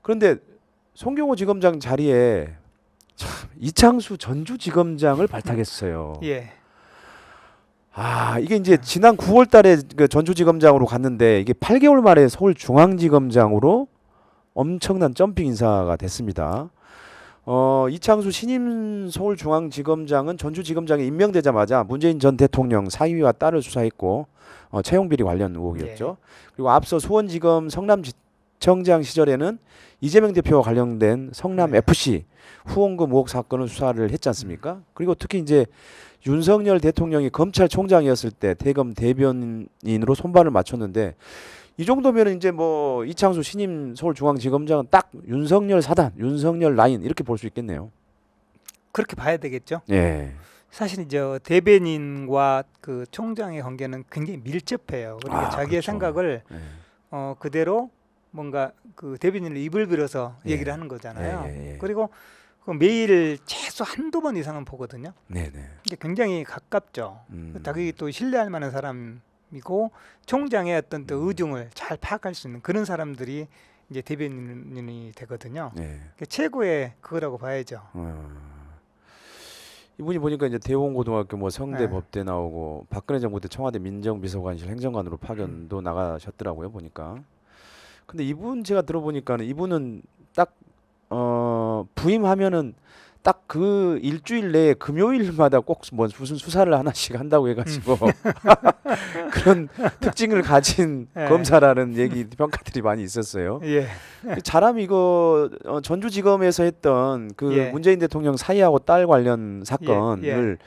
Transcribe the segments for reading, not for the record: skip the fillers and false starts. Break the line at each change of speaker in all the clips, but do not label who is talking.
그런데 송경호 지검장 자리에 참 이창수 전주지검장을 발탁했어요.
예.
아, 이게 이제 지난 9월 달에 그 전주지검장으로 갔는데 이게 8개월 만에 서울중앙지검장으로 엄청난 점핑 인사가 됐습니다. 이창수 신임 서울중앙지검장은 전주지검장에 임명되자마자 문재인 전 대통령 사위와 딸을 수사했고 채용비리 관련 의혹이었죠. 그리고 앞서 수원지검 성남지청장 시절에는 이재명 대표와 관련된 성남 FC 후원금 의혹 사건을 수사를 했지 않습니까? 그리고 특히 이제 윤석열 대통령이 검찰총장이었을 때 대검 대변인으로 손발을 맞췄는데 이 정도면 이제 뭐 이창수 신임 서울중앙지검장은 딱 윤석열 사단, 윤석열 라인 이렇게 볼 수 있겠네요.
그렇게 봐야 되겠죠.
예.
사실 이제 대변인과 그 총장의 관계는 굉장히 밀접해요. 그러니까 자기의
그렇죠.
생각을
예.
그대로 뭔가 그 대변인을 입을 빌어서
예.
얘기를 하는 거잖아요.
예.
그리고 그 매일 최소 한두 번 이상은 보거든요.
네네.
이게 굉장히 가깝죠. 자기 또 신뢰할 만한 사람이고 총장의 어떤 또 의중을 잘 파악할 수 있는 그런 사람들이 이제 대변인이 되거든요.
네.
최고의 그거라고 봐야죠.
이분이 보니까 이제 대원고등학교 뭐 성대
네.
법대 나오고 박근혜 정부 때 청와대 민정비서관실 행정관으로 파견도 나가셨더라고요 보니까. 근데 이분 제가 들어보니까는 이분은 딱 부임하면은 딱 그 일주일 내에 금요일마다 꼭 뭐 무슨 수사를 하나씩 한다고 해가지고 그런 특징을 가진
네.
검사라는 얘기 평가들이 많이 있었어요.
예.
잘하면 이거 전주지검에서 했던 그
예.
문재인 대통령 사위하고 딸 관련 사건을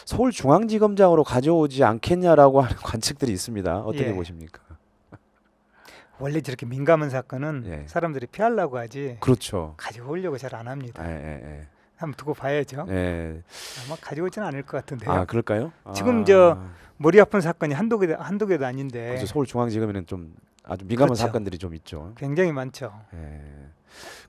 서울중앙지검장으로 가져오지 않겠냐라고 하는 관측들이 있습니다. 어떻게
예.
보십니까?
원래 저렇게 민감한 사건은
예.
사람들이 피하려고 하지
그렇죠.
가지고 오려고 잘 안 합니다.
예.
한번 두고 봐야죠.
예.
아마 가지고 오지는 않을 것 같은데요.
아 그럴까요?
지금 저 머리 아픈 사건이 한두 개도 아닌데
그렇죠. 서울중앙지검에는 좀 아주 민감한
그렇죠.
사건들이 좀 있죠.
굉장히 많죠.
예.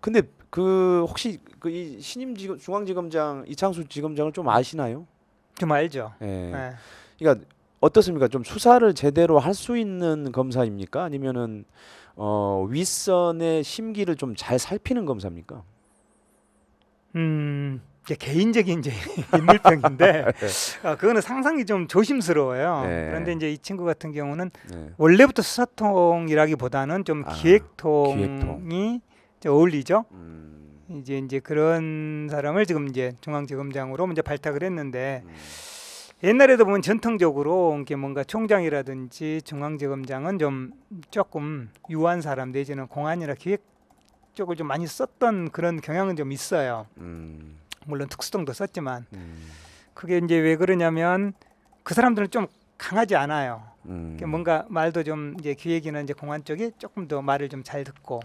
근데 그 혹시 그 이 신임 중앙지검장 이창수 지검장을 좀 아시나요?
좀 알죠.
예.
예.
그러니까 어떻습니까? 좀 수사를 제대로 할 수 있는 검사입니까? 아니면은 윗선의 심기를 좀 잘 살피는 검사입니까?
이제 개인적인 이제 인물평인데 그거는 상상이 좀 조심스러워요.
네.
그런데 이제 이 친구 같은 경우는
네.
원래부터 수사통이라기보다는 좀 기획통이
기획통.
이제 어울리죠.
음.
이제 그런 사람을 지금 이제 중앙지검장으로 이제 발탁을 했는데 옛날에도 보면 전통적으로 이렇게 뭔가 총장이라든지 중앙지검장은 좀 조금 유한 사람 내지는 공안이나 기획 쪽을 좀 많이 썼던 그런 경향은 좀 있어요. 물론 특수통도 썼지만 그게 이제 왜 그러냐면 그 사람들은 좀 강하지 않아요. 뭔가 말도 좀 이제 기획이나 이제 공안 쪽이 조금 더 말을 좀 잘 듣고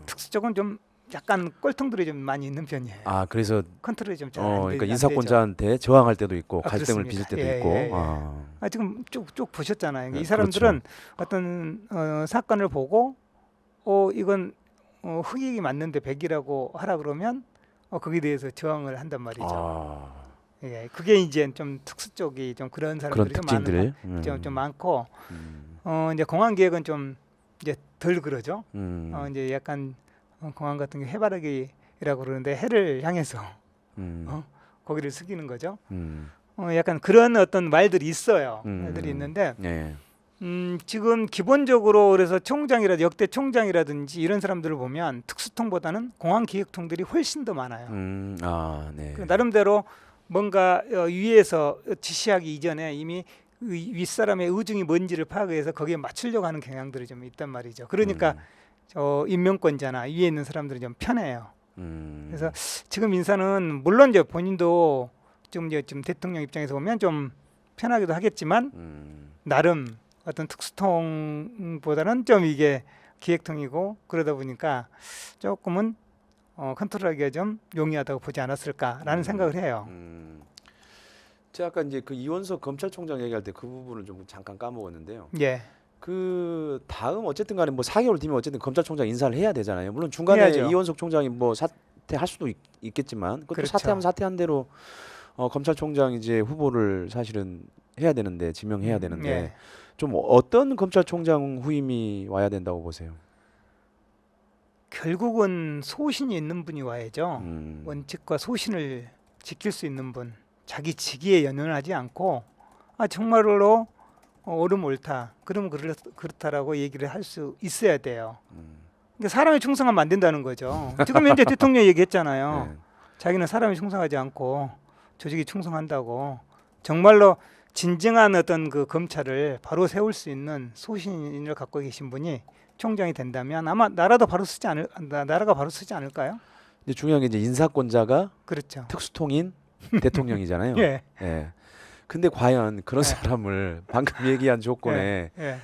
특수 쪽은 좀 약간 꼴통들이 좀 많이 있는 편이에요.
아 그래서
컨트롤이 좀 잘 안 되죠.
그러니까 인사권자한테 저항할 때도 있고 갈등을
그렇습니다.
빚을 때도
예,
있고.
예, 예. 지금 쭉 보셨잖아요.
네,
이 사람들은
그렇죠.
어떤 사건을 보고 이건 흑익이 맞는데 백이라고 하라 그러면 거기에 대해서 저항을 한단 말이죠. 예, 그게 이제 좀 특수 쪽이 좀 그런 사람들이
그런 특징들
좀 많고 이제 공안 계획은 좀 이제 덜 그러죠. 이제 약간 공안 같은 게 해바라기라고 그러는데 해를 향해서 고기를 숙이는 거죠. 약간 그런 어떤 말들이 있어요. 말들이 있는데
네.
지금 기본적으로 그래서 총장이라든지 역대 총장이라든지 이런 사람들을 보면 특수통보다는 공안기획통들이 훨씬 더 많아요.
네.
나름대로 뭔가 위에서 지시하기 이전에 이미 윗사람의 의중이 뭔지를 파악해서 거기에 맞추려고 하는 경향들이 좀 있단 말이죠. 그러니까 임명권자나 위에 있는 사람들이 좀 편해요. 그래서 지금 인사는 물론 이제 본인도 좀 대통령 입장에서 보면 좀 편하기도 하겠지만 나름 어떤 특수통보다는 좀 이게 기획통이고 그러다 보니까 조금은 컨트롤하기가 좀 용이하다고 보지 않았을까라는 생각을 해요.
제가 아까 이제 그 이원석 검찰총장 얘기할 때 그 부분을 좀 잠깐 까먹었는데요.
예.
그 다음 어쨌든 간에 뭐 4개월 뒤면 어쨌든 검찰총장 인사를 해야 되잖아요. 물론 중간에
해야죠.
이원석 총장이 뭐 사퇴할 수도 있겠지만 그것도
그렇죠.
사퇴하면 사퇴한 대로 검찰총장 이제 후보를 사실은 해야 되는데 지명해야 되는데
예.
좀 어떤 검찰총장 후임이 와야 된다고 보세요?
결국은 소신이 있는 분이 와야죠.
음.
원칙과 소신을 지킬 수 있는 분, 자기 직위에 연연하지 않고 정말로 옳음 옳다. 그러면 그렇다라고 얘기를 할 수 있어야 돼요. 그러니까 사람이 충성하면 안 된다는 거죠. 지금 현재 대통령이 얘기했잖아요.
네.
자기는 사람이 충성하지 않고 조직이 충성한다고. 정말로 진정한 어떤 그 검찰을 바로 세울 수 있는 소신을 갖고 계신 분이 총장이 된다면 아마 나라가 바로 쓰지 않을까요?
근데 중요한 게 이제 인사권자가
그렇죠.
특수통인 대통령이잖아요.
예.
예. 근데 과연 그런
네.
사람을 방금 얘기한 조건에
예.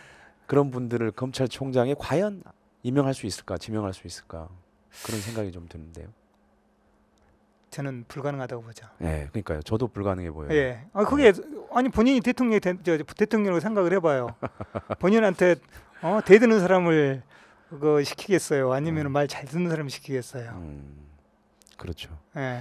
그런 분들을 검찰총장에 과연 임명할 수 있을까, 지명할 수 있을까 그런 생각이 좀 드는데요.
저는 불가능하다고 보죠.
예, 그러니까요. 저도 불가능해 보여요.
예. 그게 아니 본인이 대통령으로 생각을 해봐요. 본인한테 대드는 사람을 그거 시키겠어요? 아니면 말 잘 듣는 사람을 시키겠어요?
그렇죠.
예.